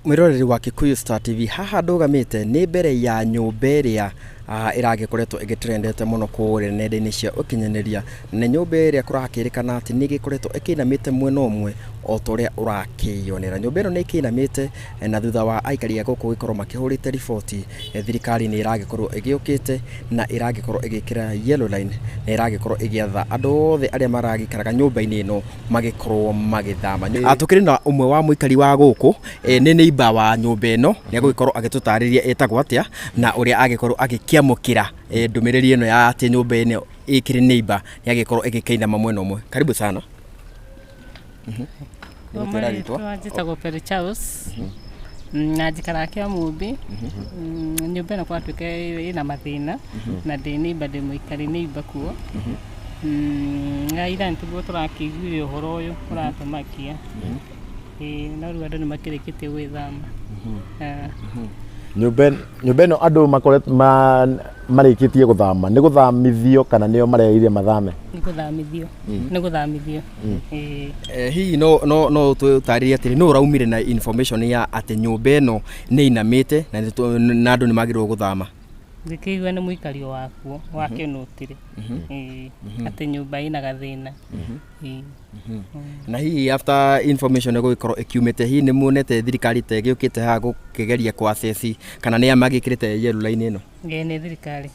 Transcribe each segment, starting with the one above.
Mwiroreri wa Kikuyu Star TV haha ndugamite ni mbere ya nyumba iria iragikoretwo igitrendete muno kure nenda-ini cia ukinyaniria na nyumba iria kurakirikana ati ni gikoretwo ikinamite mwena umwe o toria urakionera. Nyumba ino ni ikinamite na thutha wa aikari a guku gikorwo makihurite riboti, thirikari ni iragikorwo igiukite na iragikorwo igikira yellow line na iragikorwo igiatha andu othe aria maragikaraga nyumba-ini ino magikorwo magithama. Atukiri na umwe wa muikari wa guku ni neighbor wa nyumba ino ni agugikorwo agitutariria etagwo atia na uria agikorwo agikiamukira ndumiriri ino ya ati nyumba ino ikiri neighbor ni agikorwo igikainama mwena umwe. Karibu sana. Njitagwo Peri Charles na njikara Kiamumbi. Nyumba ino kwatuika ina mathina na ndi neighbor ndi muikari neighbor kuo. Ira nituguo turakiguire uhoro uyu uratumakia na riu andu ni makirikite gwithama. Nyumba ino andu marikitie guthama ni guthamithio kana nio mareire mathame? Ni guthamithio. Hihi no tutaririe atiri no uraumire na information ya ati nyumba ino ni inamite na andu ni magirwo guthama? Ndikigwa ni muikari wakuo wakenutire ati nyumba ina gathina. Na hihi after information gugikorwo ikiumite hihi ni muonete thirikari te giukite ha gukigeria kwa access kana ni amagikirite yellow line ino? Ni thirikari.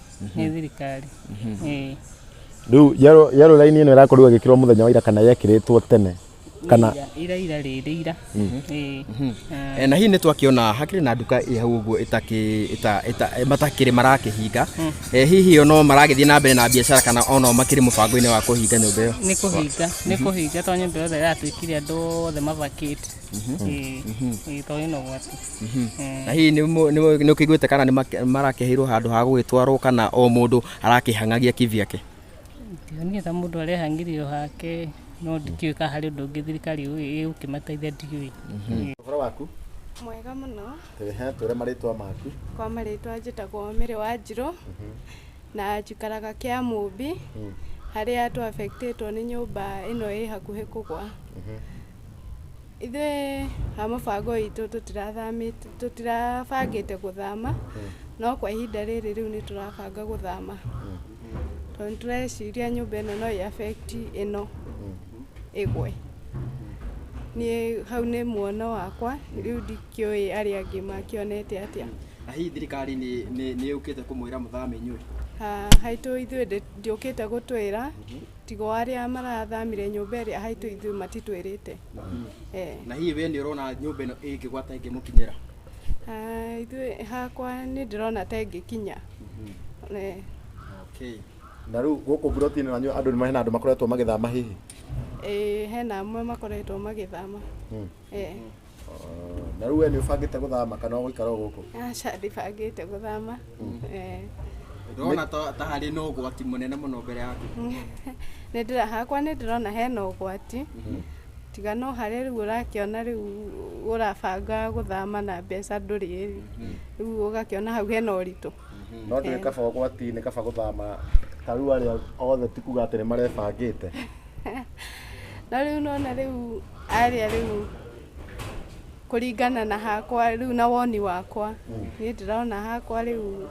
Riu yellow line ino irakorwo igikirwo muthenya wa ira kana yekiritwo tene kana ira na hihi ni twakiona hakiri na nduka ihau uguo matakiri marakihinga. Hihi no maragithie na mbere na biashara kana ono makiri mubango-ini wa kuhinga nyumba iyo? Ni kuhinga to nyumba yothe iratuikire andu othe mavakite to ino gwati. Na hihi ni ukiguite kana ni marakehirwo handu ha gugitwarwo kana o mundu arakihangagia kivyake? Ni ta mundu arehangirio hake no ndikiuka hari undu ungi thirikari ukimateithia ndiui. Uhoro waku? Mwega muno. Twire maritwa maku? Kwa maritwa njitagwo Mary Wanjiru na njikaraga Kiamumbi haria tu affectedwo ni nyumba ino i hakuhi kugwa. Ithe ha mabango itu tutirabangite guthama no kwa ihinda riri riu ni turabanga guthama. Tureciria nyumba ino no i affect ino igwe. Ni hau ni muono wakwa riu ndikioi aria angi makionete atia. Na hihi thirikari ni ukite kumwira muthame inyui? Haitu ithuĩ ndiukite gutwira tigo aria marathamire nyumba iria haitu ithuĩ matitwirite. Na hihi we ni urona nyumba ino ingigwata ingimukinyira? Ithuĩ hakwa ni ndirona ta ingikinya. Okay. Na riu guku buroti-ini wanyu andu ni mahena andu makoretwo magithama hihi? Hena amwe makoretwo magithama. Na riu we ni ubangite guthama kana guikara guku? Aca ndibangite guthama. Ndona ta hari no ugwati munene muno mbere yaku? Hakwa ni ndirona hena ugwati tiga no hari riu urakiona riu urabanga guthama na mbeca nduri riu ugakiona hau hena uritu. No ndi kaba ugwati-ini kaba guthama ta riu aria othe tikuga ati ni marebangite? Na riu nona riu aria riu kuringana na hakwa riu na woni wakwa ni ndirona hakwa riu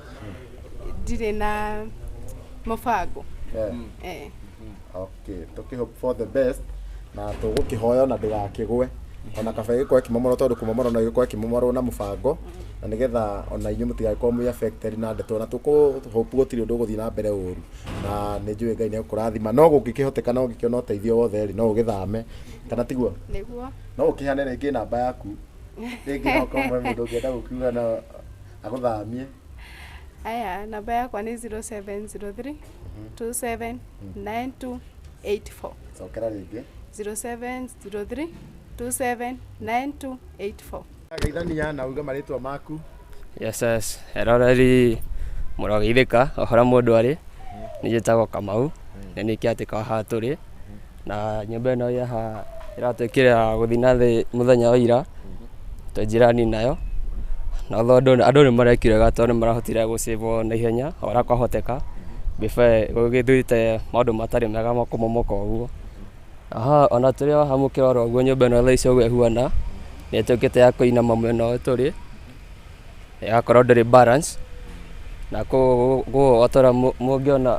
ndire na mubango. Okay, tuki hope for the best na tugukihoya na ndigakigwe ona kaba gikwa kimomoro tondu kumomoro na gikwa kimomoro na mubango na nigetha ona inyu mutigakorwo mu affected na ndeto na tuku hope gutiri undu guthii na mbere uru na ni njui Ngai ni ukurathima no gukikihoteka no gikiona uteithio wothe ri no ugithame kana tiguo? Niguo. No ukihane ringi namba yaku ringi no komwe mundu ungienda gukiuga na aguthamie? Aya namba yakwa ni 0703 279284. Cokera ringi 0703 279284. Geithania na uga maritwa maku? Yes, eroreri muragithika ohora mundu ari ni njitagwo Kamau na ni kiatika haha turi na nyumba ino yaha iratukira guthina thi muthenya wa ira tujirani nayo na andu ni marekire gato ni marahotire gusave na ihenya ora kwahoteka before gugithuite maundu matari mega makumomoka uguo. Ona turi hamukira ro uguo nyumba ino thaici uguo ihuana nä ĩtuĩkĩte ya kũinama mwena ũyũ tũrĩ, ĩgakorwo ndĩrĩ balance, na kũguo otora mũngĩona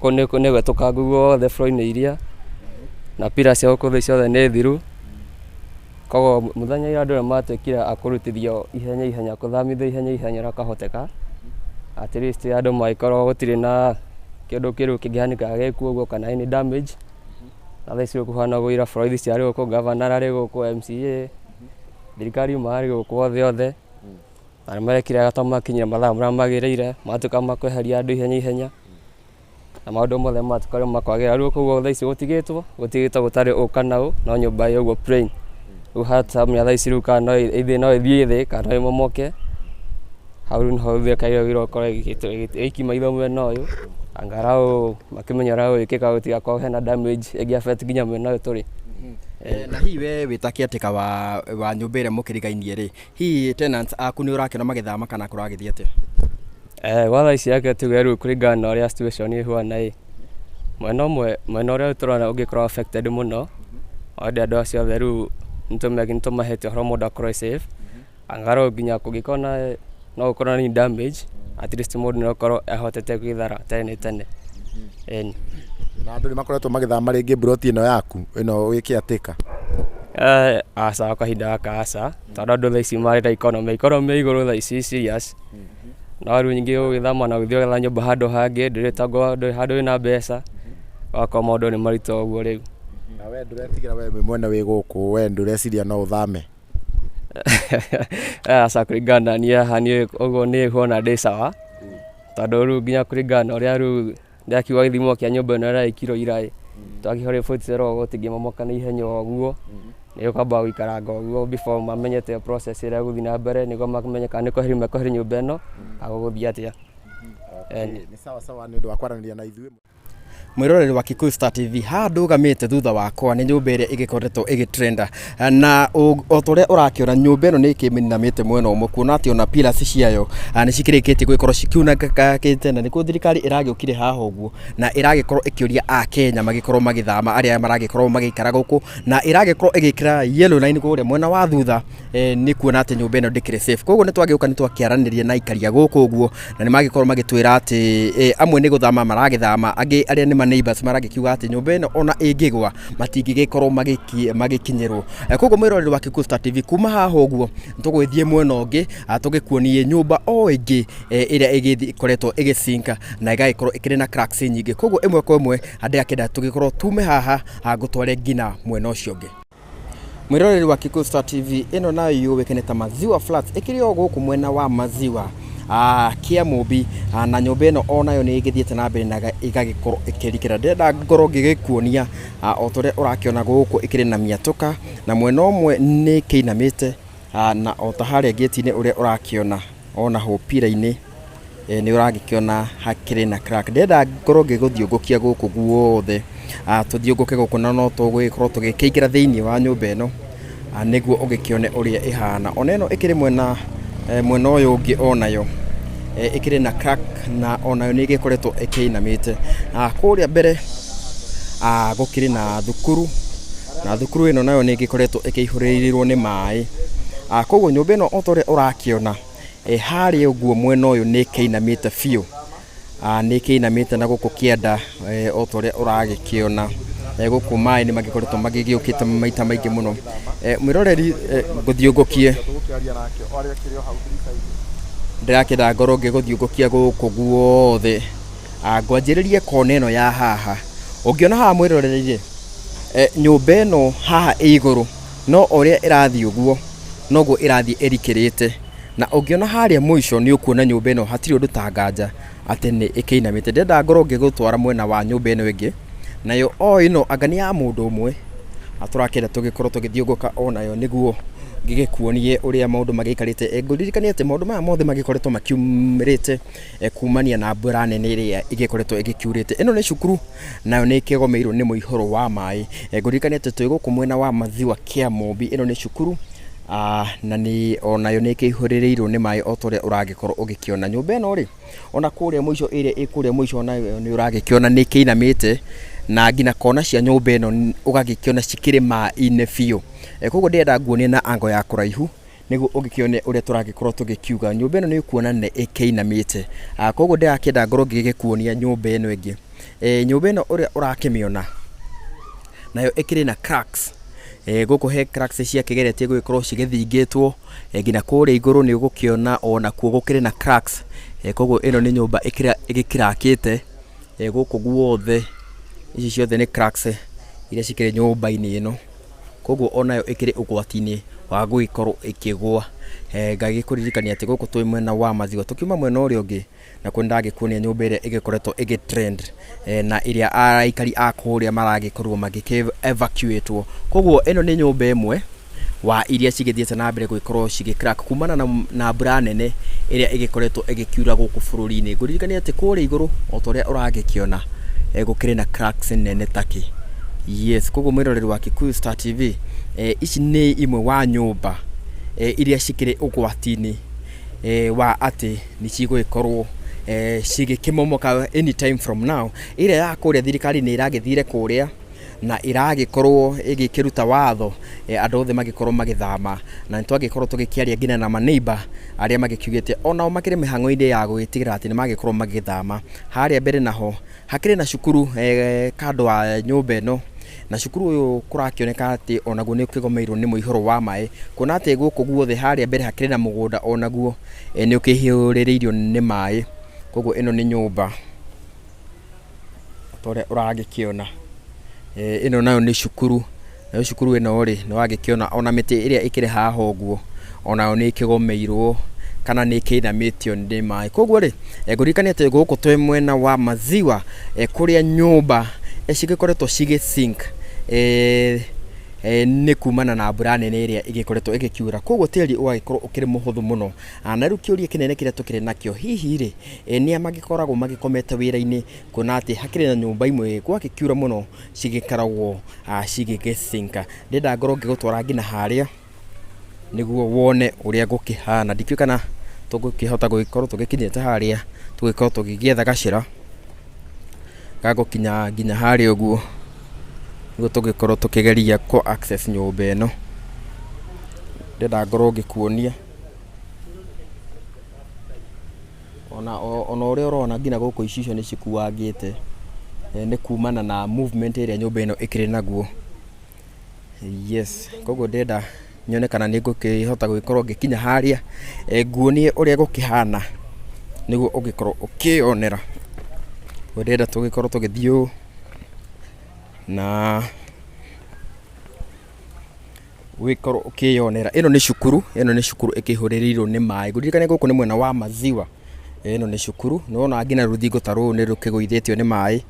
kũu nĩ gwetũkangu guothe floor-inĩ iria, na pillars cia gũkũ thĩ ciothe nĩ thiru. Koguo mũthenya ira andũ matuĩkire a kũrutithio ihenya kũthamithio ihenya ũrĩa kahoteka, at least andũ magĩkorwo gũtirĩ na kĩndũ kĩrũ kĩngĩhanĩka gĩkuo ũguo kana any damage. Na thaa ici kũhana ũguo ira borithi ciarĩ gũkũ, governor arĩ gũkũ, MCA, thirikari marĩ gũkũ othe, na nĩ marekire gatamo makinyire mathaa marĩa magĩrĩire, matuĩka ma kweheria andũ ihenya, na maũndũ mothe matuĩka makwagĩrĩra. Rĩu koguo thaa ici gũtigĩtwo gũtarĩ ũka naũ, no nyũmba ĩ ũguo plain. Rĩu hatamenya thaa ici rĩu kana no ĩthiĩ thĩ kana ĩmomoke, hau rĩu niho thirikari yagĩrĩirwo gũkorwo ĩgĩiki maitho mwena ũyũ, angalau makĩmenya ũrĩa gũgĩkĩka gũtigakorwo hena damage ĩngĩ affect nginya mwena ũyũ tũrĩ. Na hihi we wĩta caretaker wa nyũmba ĩrĩa mũkĩrigainie rĩ, hihi tenants aku nĩ ũrakĩona magĩthama kana kũragĩthiĩ atĩa? Gwa thaa ici reke tuge rĩu kũringana na ũrĩa situation ĩhuana mwena ũrĩa tũrona ũngĩkorwo affected mũno, othe andũ acio othe rĩu nĩtũmahete ũhoro mũndũ akorwo safe, angalau nginya kũngĩkorwo no gũkorwo na damage, at least mũndũ nĩ gũkorwo ahotete gwĩthara tene. Na andũ nĩ makoretwo magĩthama rĩngĩ broti ĩno yaku ĩno wĩ caretaker? Aca kahinda gaka aca, tondũ andũ thaa ici marĩ na economy igũrũ thaa ici serious, no rĩu nyingĩ ũgĩthama na gũthiĩ ũgetha nyũmba handũ hangĩ ndĩrĩtangwo handũ wĩna mbeca, ũgakorwo maũndũ nĩ maritũ ũguo rĩu. Na we ndũretigĩra we mwene wĩ gũkũ, we ndũreciria no ũthame? Aca kũringana na niĩ haha ũguo nĩ huona ndĩ sawa, tondũ rĩu nginya kũringana na ũrĩa rĩu ndĩrakiuga gĩthimo kĩa nyũmba ĩno ĩraikirwo ira twakĩhwo riboti ĩrĩa gũtingĩmomoka na ihenya ũguo, nĩ ũkwamba gũikaranga ũguo before mamenyete process ĩrĩa gũthiĩ na mbere, nĩguo mamenye kana nĩ kweheria mekweheria nyũmba ĩno kana gũgũthiĩ atĩa. Nĩ sawa nĩ ũndũ wa kwaranĩria na ithuĩ. Mwĩroreri wa Kikuyu Star TV, haha ndũgamĩte thutha wakwa nĩ nyũmba ĩrĩa ĩgĩkoretwo ĩgĩtrenda, na o torĩa ũrakĩona nyũmba ĩno nĩ ĩkĩminamĩte mwena ũmwe, kuona atĩ ona pillars ciayo nĩ cikĩrĩkĩtie gũgĩkorwo cikiunangĩte, na nĩkuo thirikari ĩragĩũkire haha ũguo na ĩragĩkorwo ĩkĩũria Akenya magĩkorwo magĩthama arĩa maragĩkorwo magĩikara gũkũ, na ĩragĩkorwo ĩgĩkĩra yellow line kũrĩa mwena wa thutha, nĩ kuona atĩ nyũmba ĩno ndĩkĩrĩ safe. Koguo nĩ twagĩũka nĩ twakĩaranĩria na ikaria gũkũ ũguo, na nĩ magĩkorwo magĩtwĩra atĩ amwe nĩ gũthama maragĩthama, angĩ arĩa nĩ neighbors maragĩkiuga atĩ nyũmba ĩno ona ĩngĩgwa matingĩgĩkorwo magĩkinyĩrwo. Koguo mwĩroreri wa Kikuyu Star TV, kuma haha ũguo tũgũgĩthiĩ mwena ũngĩ tũgĩkuonie nyũmba o ĩngĩ ĩrĩa ĩgĩkoretwo ĩgĩcinka na ĩgagĩkorwo ĩkĩrĩ na cracks nyingĩ. Koguo ĩmwe kwa ĩmwe andũ akĩenda tũgĩkorwo tume haha gũtware nginya mwena ũcio ũngĩ. Mwĩroreri wa Kikuyu Star TV, ĩno nayo yũĩkaine ta Maziwa Flats, ĩkĩrĩ o gũkũ mwena wa Maziwa Kiamũmbi, na nyũmba ĩno onayo nĩ ĩgĩthiĩte na mbere na ĩgagĩkorwo ĩkĩrikĩra. Ndĩrenda ngorwo ngĩgĩkuonia o torĩa ũrakĩona gũkũ ĩkĩrĩ na mĩatũka, na mwena ũmwe nĩ kĩinamĩte, na o ta harĩa gate-inĩ ũrĩa ũrakĩona ona ho pira-inĩ nĩ ũragĩkĩona hakĩrĩ na crack. Ndĩrenda ngorwo ngĩgũthiũngũkia gũkũ guothe, tũthiũngũke gũkũ na no tũgũgĩkorwo tũgĩkĩingĩra thĩinĩ wa nyũmba ĩno nĩguo ũgĩkĩone ũrĩa ĩhana. Ona ĩno ĩkĩrĩ mwena ũyũ ũngĩ onayo ĩkĩrĩ na crack, na onayo nĩ ĩgĩkoretwo ĩkĩinamĩte. Kũrĩa mbere gũkĩrĩ na thukuru, na thukuru ĩno nayo nĩ ĩgĩkoretwo ĩkĩihũrĩrĩirwo nĩ maĩ. Koguo nyũmba ĩno o torĩa ũrakĩona harĩa ũguo mwena ũyũ nĩ ĩkĩinamĩte biũ, nĩ ĩkĩinamĩte na gũkũ kĩanda o torĩa ũragĩkĩona gũkũ maĩ nĩ magĩkoretwo magĩgĩũkĩte maita maingĩ mũno. Mwĩroreri ngũthiũngũkie, ndĩrakĩenda ngorwo ngĩgũthiũngũkia gũkũ guothe, ngwanjĩrĩrie kona ĩno ya haha. Ũngĩona haha mwĩroreri, nyũmba ĩno haha ĩ igũrũ, no ũrĩa ĩrathiĩ ũguo noguo ĩrathiĩ ĩrikĩrĩte, na ũngĩona harĩa mũico nĩ ũkuona nyũmba ĩno hatirĩ ũndũ ta nganja atĩ nĩ ĩkĩinamĩte. Ndĩrenda ngorwo ngĩgũtwara mwena wa nyũmba ĩno ĩngĩ, nayo o ĩno anga nĩ ya mũndũ ũmwe, tũrakĩenda tũgĩkorwo tũgĩthiũngũka onayo nĩguo ngĩgĩkuonie ũrĩa maũndũ magĩikarĩte. Ngũririkania atĩ maũndũ maya mothe magĩkoretwo makiumĩrĩte kumania na mbura nene ĩrĩa ĩgĩkoretwo ĩgĩkiurĩte. Ĩno nĩ cukuru nayo nĩ ĩkĩgũmĩirwo nĩ mũihũro wa maĩ. Ngũririkania atĩ twĩ gũkũ mwena wa Maziwa Kiamũmbi, ĩno nĩ cukuru, na nĩ onayo nĩ ĩkĩihũrĩrĩirwo nĩ maĩ o torĩa ũragĩkorwo ũgĩkĩona. Nyũmba ĩno rĩ, ona kũrĩa mũico ĩrĩa ĩ kũrĩa mũico nayo nĩ ũragĩkĩona nĩ ĩkĩinamĩte, na ngina kona cia nyũmba ĩno ũgagĩkĩona cikĩrĩ maaĩ-inĩ biũ. Koguo ndĩrenda nguonie na ango ya kũraihu nĩguo ũgĩkĩone ũrĩa tũragĩkorwo tũgĩkiuga. Nyũmba ĩno nĩ ũkuona nĩ ĩkĩinamĩte. Koguo ndĩrakĩenda ngorwo ngĩgĩkuonia nyũmba ĩno ĩngĩ. Nyũmba ĩno ũrĩa ũrakĩmĩona nayo ĩkĩrĩ na cracks. Gũkũ he cracks ciakĩgeretie gũgĩkorwo cigĩthingĩtwo, ngina kũrĩa igũrũ nĩ ũgũkĩona ona kuo gũkĩrĩ na cracks. Koguo ĩno nĩ nyũmba ĩgĩkirakĩte gũkũ guothe. Ici ciothe nĩ cracks iria cikĩrĩ nyũmba-inĩ ĩno. Koguo onayo ĩkĩrĩ ũgwati-inĩ wa gũgĩkorwo ĩkĩgũa. Ngagĩkũririkania atĩ gũkũ twĩ mwena wa Mathioa, tũkiuma mwena ũrĩa ũngĩ nakuo ndagĩkuonia nyũmba ĩrĩa ĩgĩkoretwo ĩgĩtrend na ĩrĩa aikari a kũrĩa maragĩkorwo magĩkĩ-evacuate-wo. Koguo ĩno nĩ nyũmba ĩmwe wa iria cigĩthiĩte na mbere gũgĩkorwo cigĩ-crack kumana na mbura nene ĩrĩa ĩgĩkoretwo ĩgĩkiura gũkũ bũrũri-inĩ. Ngũririkania atĩ kũrĩa igũrũ o ta ũrĩa ũragĩkĩona gũkĩrĩ na cracks nene takĩ. Yes, koguo mwĩroreri wa Kikuyu Star TV, ici nĩ imwe wa nyũmba iria cikĩrĩ ũgwati-inĩ wa atĩ nĩ cigũgĩkorwo cigĩkĩmomoka anytime from now. Ĩrĩa ya kũrĩa thirikari nĩ ĩragĩthire kũrĩa na ĩragĩkorwo ĩgĩkĩruta watho andũ othe magĩkorwo magĩthama, na nĩ twagĩkorwo tũgĩkĩaria nginya na ma-neighbor arĩa magĩkiugĩte onao makĩrĩ mĩhang'o-inĩ ya gũgĩtigĩra atĩ nĩ magĩkorwo magĩthama. Harĩa mbere naho hakĩrĩ na cukuru kando wa nyũmba ĩno, na cukuru ũyũ kũrakĩoneka atĩ onaguo nĩ ũkĩgomeirwo nĩ mũihũro wa maĩ, kuona atĩ gũkũ guothe harĩa mbere hakĩrĩ na mũgũnda onaguo nĩ ũkĩhiũrĩrĩirio nĩ maĩ. Koguo ĩno nĩ nyũmba ta ũrĩa ũragĩkĩona. Ĩno nayo nĩ cukuru, nayo cukuru ĩno rĩ nĩ wagĩkĩona ona mĩtĩ ĩrĩa ĩkĩrĩ haha ũguo onayo nĩ ĩkĩgomeirwo kana nĩ ĩkĩinamĩtio nĩ maĩ. Koguo rĩ ngũririkania atĩ gũkũ twĩ mwena wa Maziwa kũrĩa nyũmba cigĩkoretwo cigĩ-sink nĩ kumana na mbura nene ĩrĩa ĩgĩkoretwo ĩgĩkiura. Koguo tĩri ũgagĩkorwo ũkĩrĩ mũhũthũ mũno. Na rĩu kĩũria kĩnene kĩrĩa tũkĩrĩ nakĩo, hihi rĩ nĩa magĩkoragwo magĩkomete wĩra-inĩ, kuona atĩ hakĩrĩ na nyũmba imwe gwagĩkiura mũno cigĩkoragwo cigĩgĩ-sink. Ndĩrenda ngorwo ngĩgũtwara nginya harĩa nĩguo wone ũrĩa gũkĩhana. Ndikĩũĩ kana tũgũkĩhota gũgĩkorwo tũgĩkinyĩte harĩa tũgĩkorwo tũgĩgĩetha gacĩra gagũkinya nginya harĩa ũguo nĩguo tũgĩkorwo tũkĩgeria kũ-access nyũmba ĩno. Ndĩrenda ngorwo ngĩkuonia ona ũrĩa ũrona nginya gũkũ icicio nĩ cikuangĩte, nĩ kumana na movement ĩrĩa nyũmba ĩno ĩkĩrĩ naguo. Yes, koguo ndĩrenda nyone kana nĩ ngũkĩhota gũgĩkorwo ngĩkinya harĩa nguonie ũrĩa gũkĩhana nĩguo ũgĩkorwo ũkĩyonera. Ndĩrenda tũgĩkorwo tũgĩthiĩ ũũ na gũgĩkorwo ũkĩyonera. Ĩno nĩ cukuru ĩkĩhũrĩrĩirwo nĩ maĩ. Ngũririkania gũkũ nĩ mwena wa Maziwa. Ĩno nĩ cukuru, nĩwona nginya rũthingo ta rũrũ nĩ rũkĩgũithĩtio nĩ maĩ.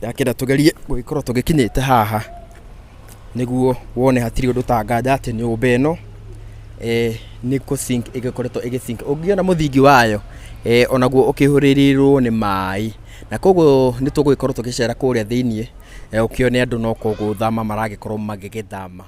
Ndakĩenda tũgerie gũgĩkorwo tũgĩkinyĩte haha nĩguo wone hatirĩ ũndũ ta nganja atĩ nyũmba ĩno nĩ kũ-sink ĩgĩkoretwo ĩgĩ-sink. Ũngĩona mũthingi wayo onaguo ũkĩhũrĩrĩirwo nĩ maĩ, na koguo nĩ tũgũgĩkorwo tũgĩcera kũrĩa thĩiniĩ ũkĩone andũ no kũgũthama maragĩkorwo magĩgĩthama.